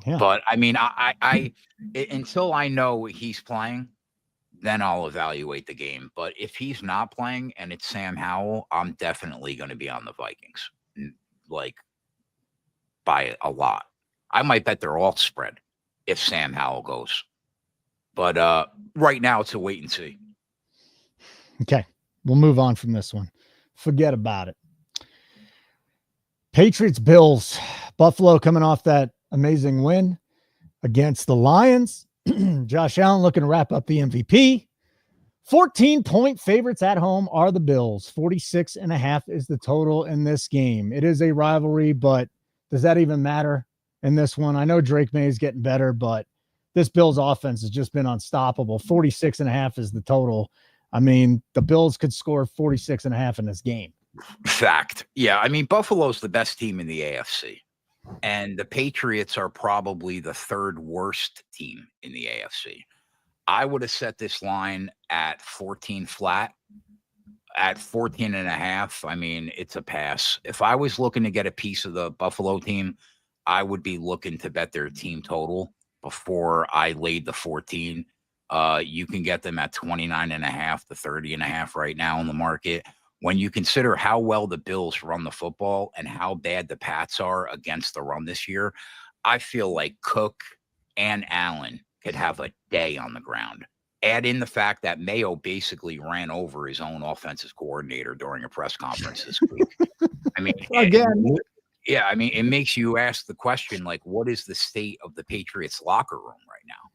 Yeah. But I mean, I until I know he's playing, then I'll evaluate the game. But if he's not playing and it's Sam Howell, I'm definitely going to be on the Vikings, by a lot. I might bet they're all spread if Sam Howell goes. But right now it's a wait and see. Okay, we'll move on from this one. Forget about it. Patriots, Bills. Buffalo coming off that amazing win against the Lions. Josh Allen looking to wrap up the MVP. 14-point favorites at home are the Bills. 46.5 is the total in this game. It is a rivalry, but does that even matter in this one? I know Drake May is getting better, but this Bills offense has just been unstoppable. 46.5 is the total. I mean, the Bills could score 46.5 in this game. Fact. Yeah. I mean, Buffalo's the best team in the AFC. And the Patriots are probably the third worst team in the AFC. I would have set this line at 14 flat. At 14.5, I mean, it's a pass. If I was looking to get a piece of the Buffalo team, I would be looking to bet their team total before I laid the 14. You can get them at 29.5 to 30.5 right now in the market. When you consider how well the Bills run the football and how bad the Pats are against the run this year, I feel like Cook and Allen could have a day on the ground. Add in the fact that Mayo basically ran over his own offensive coordinator during a press conference this week. I mean, again, I mean, it makes you ask the question, what is the state of the Patriots locker room right now?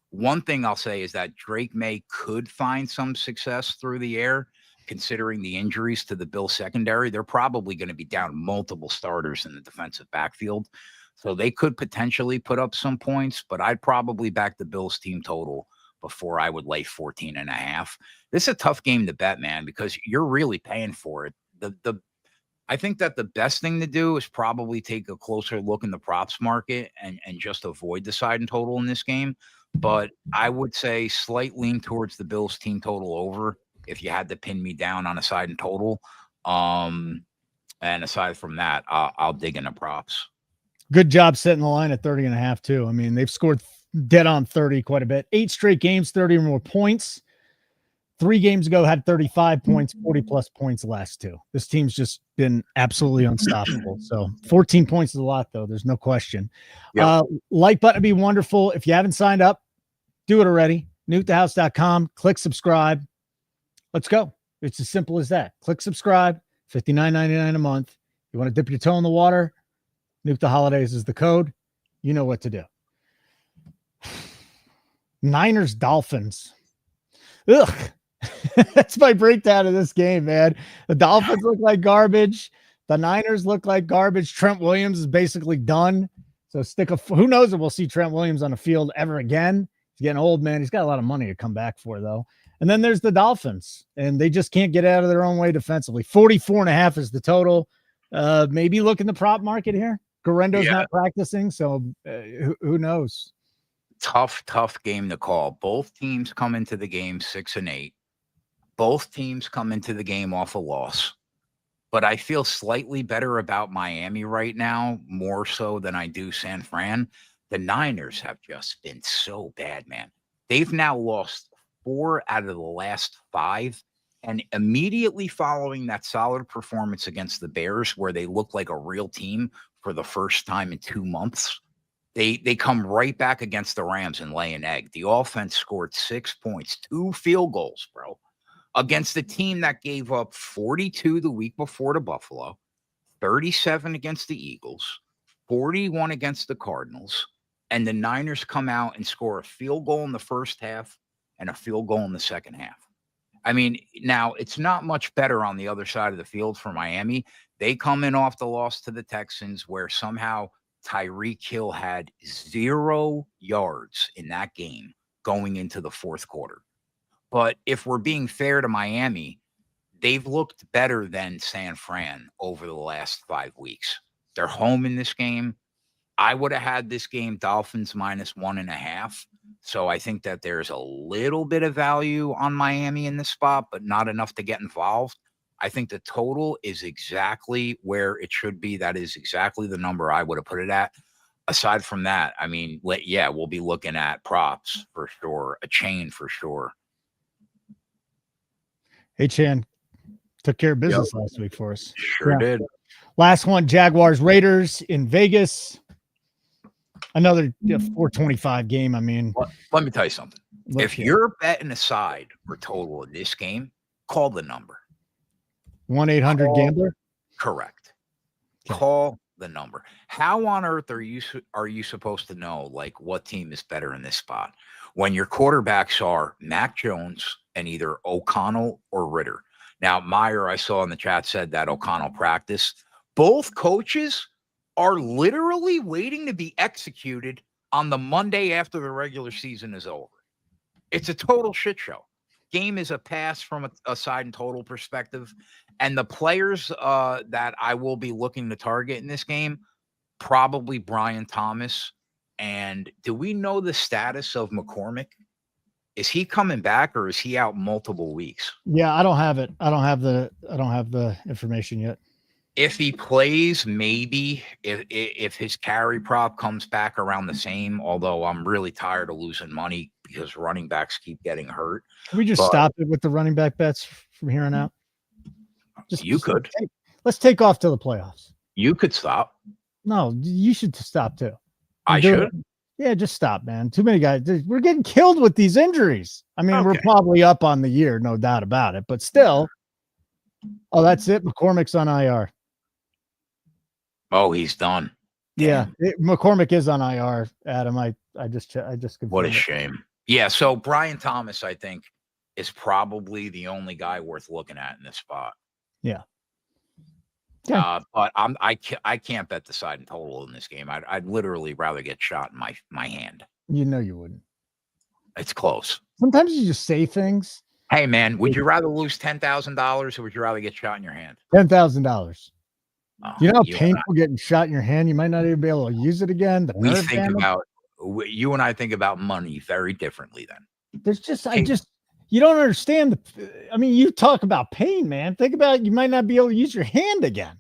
One thing I'll say is that Drake May could find some success through the air. Considering the injuries to the Bills secondary, they're probably going to be down multiple starters in the defensive backfield. So they could potentially put up some points, but I'd probably back the Bills team total before I would lay 14.5. This is a tough game to bet, man, because you're really paying for it. I think that the best thing to do is probably take a closer look in the props market and just avoid the side and total in this game. But I would say slight lean towards the Bills team total over if you had to pin me down on a side and total. And aside from that, I'll dig into props. Good job setting the line at 30.5 too. I mean, they've scored dead on 30 quite a bit. 8 straight games, 30 or more points. 3 games ago had 35 points, 40 plus points the last 2. This team's just been absolutely unstoppable. So 14 points is a lot, though. There's no question. Yep. Like button would be wonderful. If you haven't signed up, do it already. nukethehouse.com. Click subscribe. Let's go. It's as simple as that. Click subscribe. $59.99 a month. You want to dip your toe in the water? Nuke the Holidays is the code. You know what to do. Niners Dolphins. Ugh. That's my breakdown of this game, man. The Dolphins look like garbage. The Niners look like garbage. Trent Williams is basically done. So who knows if we'll see Trent Williams on the field ever again. He's getting old, man. He's got a lot of money to come back for, though. And then there's the Dolphins, and they just can't get out of their own way defensively. 44.5 is the total. Maybe look in the prop market here. Garendo's not practicing, so who knows? Tough game to call. Both teams come into the game 6-8. Both teams come into the game off a loss. But I feel slightly better about Miami right now, more so than I do San Fran. The Niners have just been so bad, man. They've now lost 4 out of the last 5. And immediately following that solid performance against the Bears, where they look like a real team for the first time in 2 months, they come right back against the Rams and lay an egg. The offense scored 6 points, 2 field goals, bro, against the team that gave up 42 the week before to Buffalo, 37 against the Eagles, 41 against the Cardinals, and the Niners come out and score a field goal in the first half and a field goal in the second half. I mean, now it's not much better on the other side of the field for Miami. They come in off the loss to the Texans, where somehow Tyreek Hill had 0 yards in that game going into the fourth quarter. But if we're being fair to Miami, they've looked better than San Fran over the last 5 weeks. They're home in this game. I would have had this game Dolphins -1.5. So I think that there's a little bit of value on Miami in this spot, but not enough to get involved. I think the total is exactly where it should be. That is exactly the number I would have put it at. Aside from that, I mean, we'll be looking at props for sure, a chain for sure. Hey, Chan, took care of business last week for us. Sure did. Last one, Jaguars Raiders in Vegas. Another 425 game. I mean, let me tell you something. If you're betting a side or total in this game, call the number. 1-800-GAMBLER? Correct. Okay. Call the number. How on earth are you supposed to know, like, what team is better in this spot when your quarterbacks are Mac Jones and either O'Connell or Ritter? Now, Meyer, I saw in the chat, said that O'Connell practiced. Both coaches are literally waiting to be executed on the Monday after the regular season is over. It's a total shit show. Game is a pass from a side and total perspective. And the players that I will be looking to target in this game, probably Brian Thomas. And do we know the status of McCormick? Is he coming back or is he out multiple weeks? Yeah, I don't have it. I don't have the information yet. If he plays, maybe if his carry prop comes back around the same, although I'm really tired of losing money because running backs keep getting hurt. Can we just stop it with the running back bets from here on out? Let's take off till the playoffs. You could stop. No, you should stop too. I should. Yeah, just stop, man. Too many guys. We're getting killed with these injuries. I mean, we're probably up on the year, no doubt about it. But still, that's it. McCormick's on IR. Oh, he's done. Yeah, McCormick is on IR, Adam. I just what a shame. Yeah, so Brian Thomas, I think, is probably the only guy worth looking at in this spot. Yeah. But I can't bet the side and total in this game. I'd literally rather get shot in my hand. You know you wouldn't. It's close. Sometimes you just say things. Hey, man, would you rather lose $10,000 or would you rather get shot in your hand? $10,000. You know how painful getting shot in your hand? You might not even be able to use it again. You and I think about money very differently then. There's you don't understand. I mean, you talk about pain, man. Think about you might not be able to use your hand again.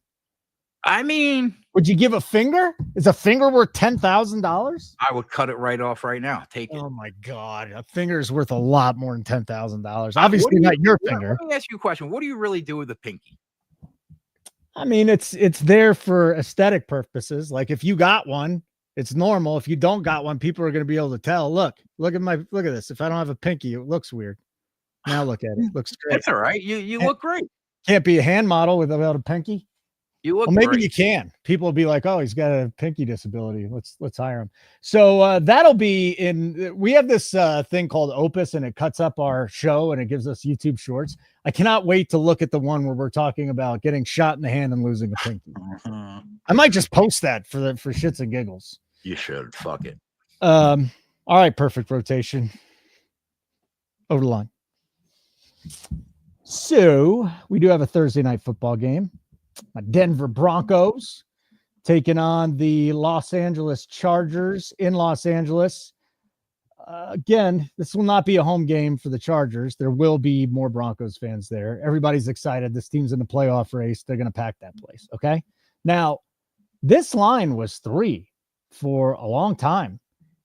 I mean, Would you give a finger? Is a finger worth $10,000? I would cut it right off right now. Take it. Oh my God. A finger is worth a lot more than $10,000. What Obviously do you- not your finger. Let me ask you a question. What do you really do with the pinky? I mean, it's there for aesthetic purposes. Like if you got one, it's normal. If you don't got one, people are going to be able to tell. Look at this. If I don't have a pinky, it looks weird. Now look at it. Looks great. That's all right. You look great. Can't be a hand model without a pinky. You look Well, maybe great. you can. People will be like, "Oh, he's got a pinky disability. Let's hire him." So that'll be in. We have this thing called Opus, and it cuts up our show and it gives us YouTube shorts. I cannot wait to look at the one where we're talking about getting shot in the hand and losing a pinky. I might just post that for shits and giggles. You should. Fuck it. All right, perfect rotation. Over the line. So we do have a Thursday night football game. My Denver Broncos taking on the Los Angeles Chargers in Los Angeles. Again, this will not be a home game for the Chargers. There will be more Broncos fans there. Everybody's excited. This team's in the playoff race. They're going to pack that place. Okay. Now, this line was 3 for a long time,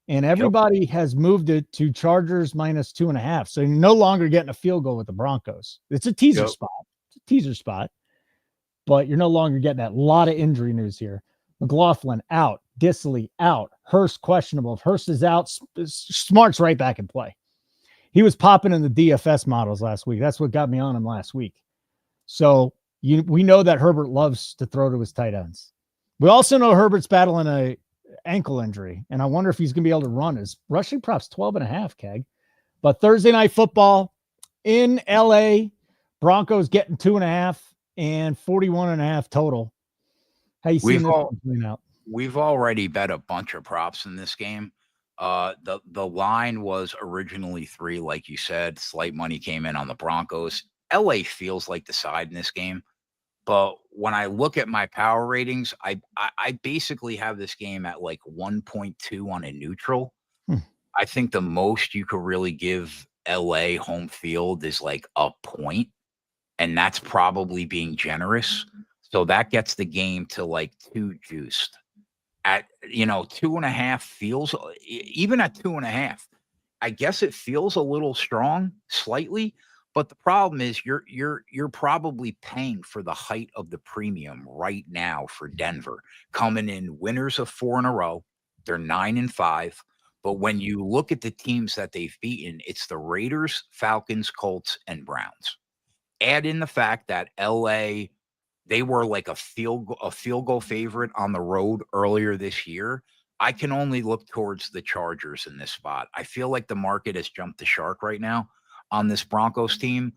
and everybody has moved it to Chargers minus 2.5. So you're no longer getting a field goal with the Broncos. It's a teaser spot. It's a teaser spot. But you're no longer getting that. Lot of injury news here. McLaughlin out, Disley out, Hurst questionable. If Hurst is out, Smart's right back in play. He was popping in the DFS models last week. That's what got me on him last week. So we know that Herbert loves to throw to his tight ends. We also know Herbert's battling a ankle injury, and I wonder if he's going to be able to run. His rushing prop's 12.5, Keg. But Thursday night football in LA, Broncos getting 2.5. And 41.5 total. How you seeing this playing out? We've already bet a bunch of props in this game. The line was originally 3, like you said. Slight money came in on the Broncos. LA feels like the side in this game. But when I look at my power ratings, I basically have this game at like 1.2 on a neutral. I think the most you could really give LA home field is like a point. And that's probably being generous. So that gets the game to like 2 juiced. At 2.5 feels, even at 2.5, I guess it feels a little strong, slightly. But the problem is you're probably paying for the height of the premium right now for Denver, coming in winners of 4 in a row. They're 9-5. But when you look at the teams that they've beaten, it's the Raiders, Falcons, Colts, and Browns. Add in the fact that LA, they were like a field goal favorite on the road earlier this year. I can only look towards the Chargers in this spot. I feel like the market has jumped the shark right now on this Broncos team.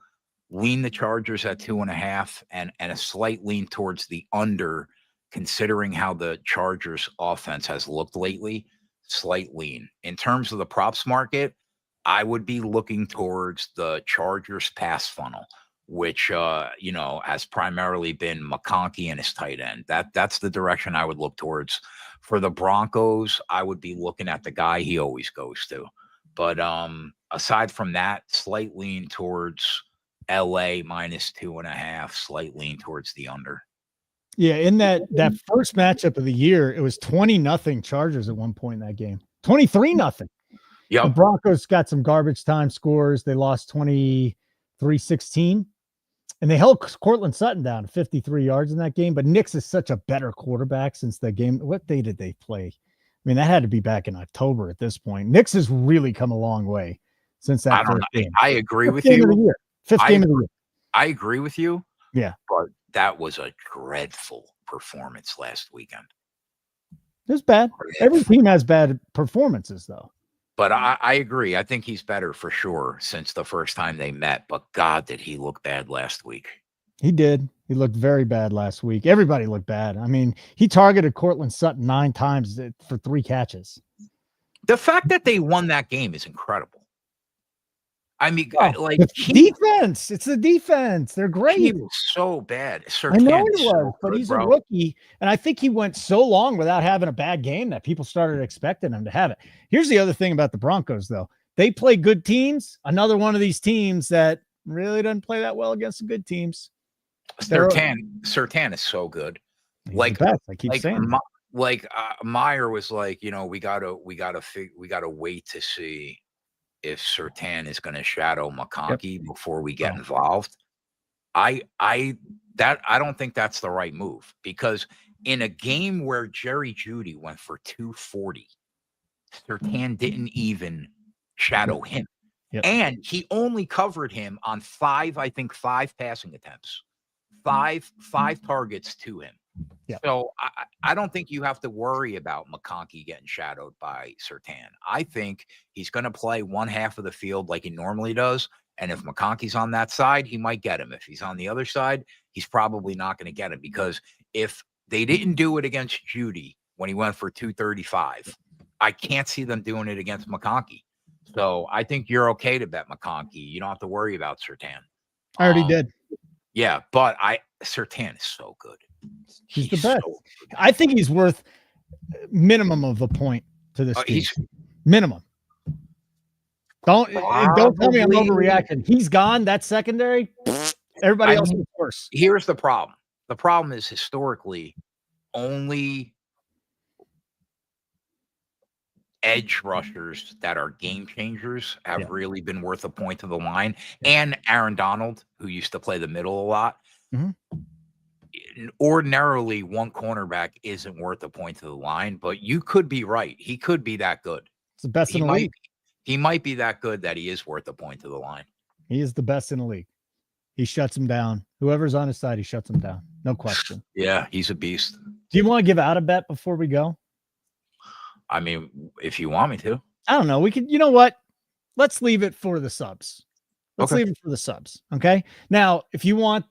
Lean the Chargers at 2.5 and a slight lean towards the under, considering how the Chargers offense has looked lately. Slight lean. In terms of the props market, I would be looking towards the Chargers pass funnel, which has primarily been McConkey and his tight end. That's the direction I would look towards. For the Broncos, I would be looking at the guy he always goes to. But aside from that, slight lean towards LA minus 2.5, slight lean towards the under. Yeah, in that first matchup of the year, it was 20-0 Chargers at one point in that game. 23-0. Yeah. The Broncos got some garbage time scores. They lost 23-16. And they held Cortland Sutton down to 53 yards in that game. But Nix is such a better quarterback since the game. What day did they play? I mean, that had to be back in October at this point. Nix has really come a long way since that first game. I agree with you. Fifth game of the year. I agree with you. Yeah. But that was a dreadful performance last weekend. It was bad. Every team has bad performances, though. But I agree. I think he's better for sure since the first time they met. But God, did he look bad last week? He did. He looked very bad last week. Everybody looked bad. I mean, he targeted Cortland Sutton 9 times for 3 catches. The fact that they won that game is incredible. I mean, defense. It's the defense. They're great. He was so bad. I know he was, but he's a rookie. And I think he went so long without having a bad game that people started expecting him to have it. Here's the other thing about the Broncos, though. They play good teams. Another one of these teams that really doesn't play that well against the good teams. Surtain is so good. He's Like, the best. I keep saying. Meyer was like, we gotta wait to see if Surtain is going to shadow McConkey before we get involved. I don't think that's the right move, because in a game where Jerry Jeudy went for 240, Surtain didn't even shadow him. Yep. And he only covered him on five passing attempts, five targets to him. Yep. So I don't think you have to worry about McConkey getting shadowed by Surtain. I think he's going to play one half of the field like he normally does. And if McConkey's on that side, he might get him. If he's on the other side, he's probably not going to get him, because if they didn't do it against Jeudy when he went for 235, I can't see them doing it against McConkey. So I think you're okay to bet McConkey. You don't have to worry about Surtain. I already did. Yeah, but Surtain is so good. He's the best. So I think he's worth minimum of a point to this team. Minimum. Don't tell me I'm overreacting. He's gone. That's secondary. Everybody else is worse. Here's the problem. The problem is, historically, only edge rushers that are game changers have really been worth a point to the line. And Aaron Donald, who used to play the middle a lot. Mm-hmm. Ordinarily, one cornerback isn't worth a point to the line, but you could be right. He could be that good. It's the best in the league. He might be that good that he is worth a point to the line. He is the best in the league. He shuts him down. Whoever's on his side, he shuts him down. No question. Yeah, he's a beast. Do you want to give out a bet before we go? I mean, if you want me to. I don't know. We could, you know what? Let's leave it for the subs. Let's leave it for the subs. Okay. Now, if you want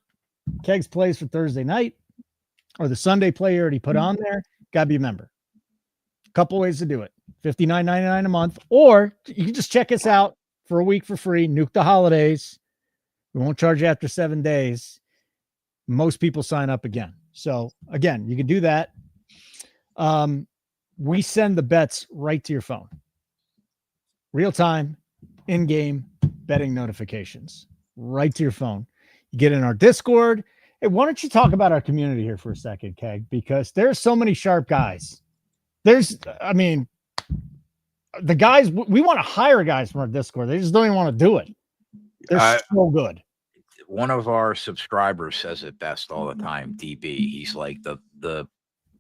Kegs plays for Thursday night or the Sunday play you already put on there, got to be a member. A couple ways to do it. $59.99 a month, or you can just check us out for a week for free. Nuke the holidays. We won't charge you after 7 days. Most people sign up again. So again, you can do that. We send the bets right to your phone. Real time, in-game betting notifications right to your phone. You get in our Discord. Hey, why don't you talk about our community here for a second, Keg? Because there's so many sharp guys. The guys, we want to hire guys from our Discord. They just don't even want to do it. They're so good. One of our subscribers says it best all the time, DB. He's like, the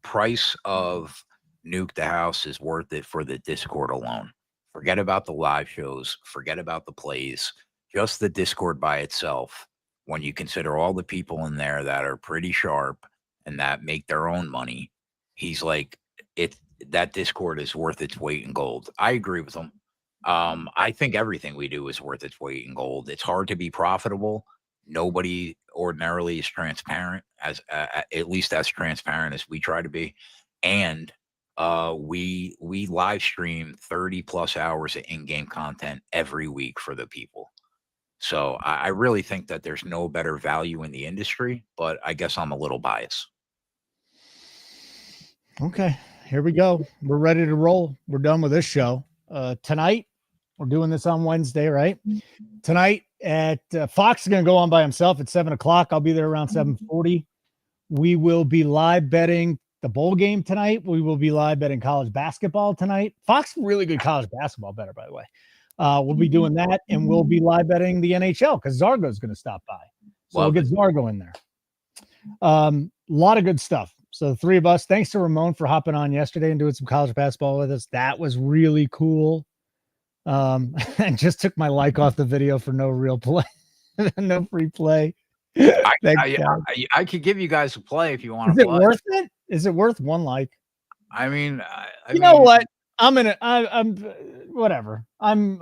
price of Nuke the House is worth it for the Discord alone. Forget about the live shows. Forget about the plays. Just the Discord by itself. When you consider all the people in there that are pretty sharp and that make their own money, he's like, that Discord is worth its weight in gold. I agree with him. I think everything we do is worth its weight in gold. It's hard to be profitable. Nobody ordinarily is transparent, at least as transparent as we try to be. And we live stream 30 plus hours of in-game content every week for the people. So I really think that there's no better value in the industry, but I guess I'm a little biased. Okay, here we go. We're ready to roll. We're done with this show. Tonight, we're doing this on Wednesday, right? Tonight at Fox is going to go on by himself at 7:00. I'll be there around 7:40. We will be live betting the bowl game tonight. We will be live betting college basketball tonight. Fox, really good college basketball better, by the way. We'll be doing that, and we'll be live betting the NHL because Zargo's going to stop by. So we'll get Zargo in there. A lot of good stuff. So the three of us, thanks to Ramon for hopping on yesterday and doing some college basketball with us. That was really cool. And just took my like off the video for no real play, no free play. I could give you guys a play if you want to play. Is it worth it? Is it worth one like? I mean, know what? I'm whatever. I'm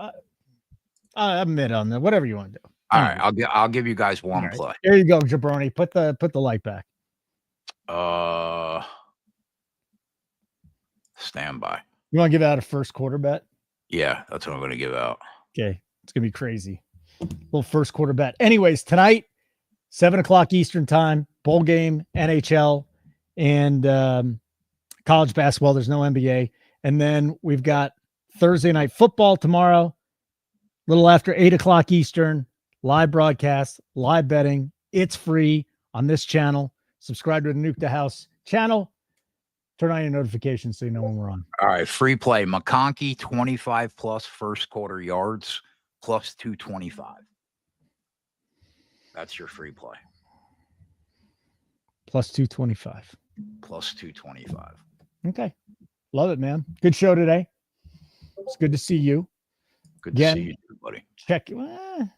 mid on that. Whatever you want to do. All right, I'll give you guys one play. There you go, Jabroni. Put the light back. Stand by. You want to give out a first quarter bet? Yeah, that's what I'm going to give out. Okay, it's going to be crazy. Little first quarter bet. Anyways, tonight, 7:00 Eastern time, bowl game, NHL, and college basketball. There's no NBA. And then we've got Thursday night football tomorrow, a little after 8:00 Eastern, live broadcast, live betting. It's free on this channel. Subscribe to the Nuke the House channel. Turn on your notifications so you know when we're on. All right, free play. McConkey, 25 plus first quarter yards, plus 225. That's your free play. Plus 225. Plus 225. Okay. Love it, man. Good show today. It's good to see you. Good to see you, buddy. Check. Do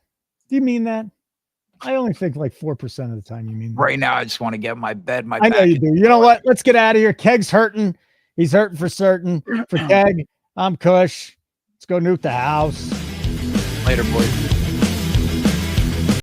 you mean that? I only think like 4% of the time you mean that. Right now, I just want to get my bed, my I know you do. You know what? Let's get out of here. Keg's hurting. He's hurting for certain. For Keg, I'm Kush. Let's go nuke the house. Later, boys.